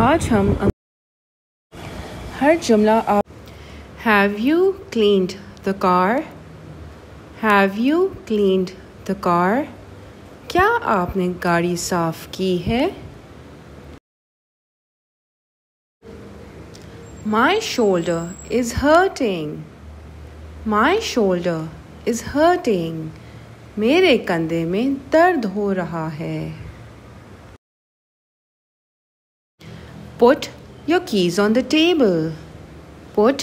आज हम हर जुमला आप Have you cleaned the car? Have you cleaned the car? क्या आपने गाड़ी साफ की है? My shoulder is hurting. My shoulder is hurting. मेरे कंधे में दर्द हो रहा है. Put your keys on the table. Put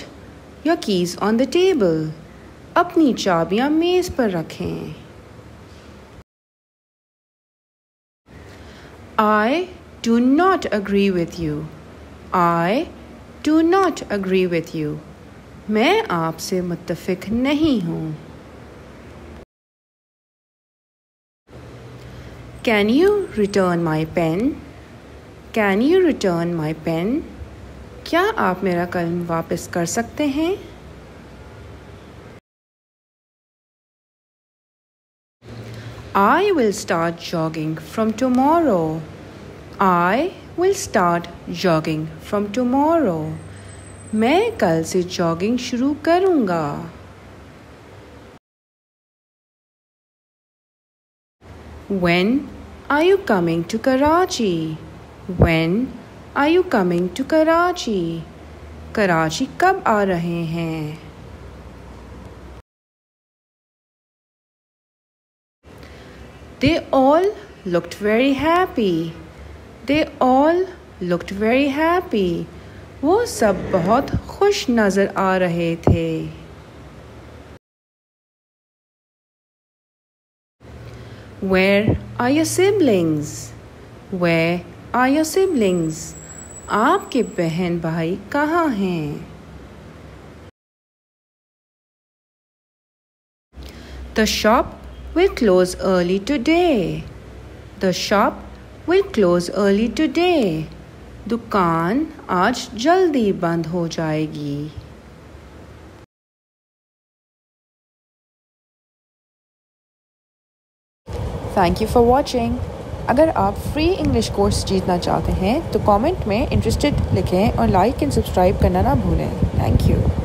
your keys on the table. अपनी चाबियां मेज पर रखें. I do not agree with you. I do not agree with you. मैं आपसे मुत्तफिक नहीं हूँ. Can you return my pen? Can you return my pen? क्या आप मेरा कलम वापस कर सकते हैं? I will start jogging from tomorrow. I will start jogging from tomorrow. मैं कल से जॉगिंग शुरू करूँगा. When are you coming to Karachi? When are you coming to Karachi? Karachi कब आ रहे हैं? They all looked very happy. They all looked very happy. वो सब बहुत खुश नज़र आ रहे थे. Where are your siblings? Where are your siblings? आपके बहन भाई कहाँ हैं? The shop will close early today. The shop will close early today. दुकान आज जल्दी बंद हो जाएगी. Thank you for watching. अगर आप फ्री इंग्लिश कोर्स जीतना चाहते हैं तो कमेंट में इंटरेस्टेड लिखें और लाइक एंड सब्सक्राइब करना ना भूलें. Thank you.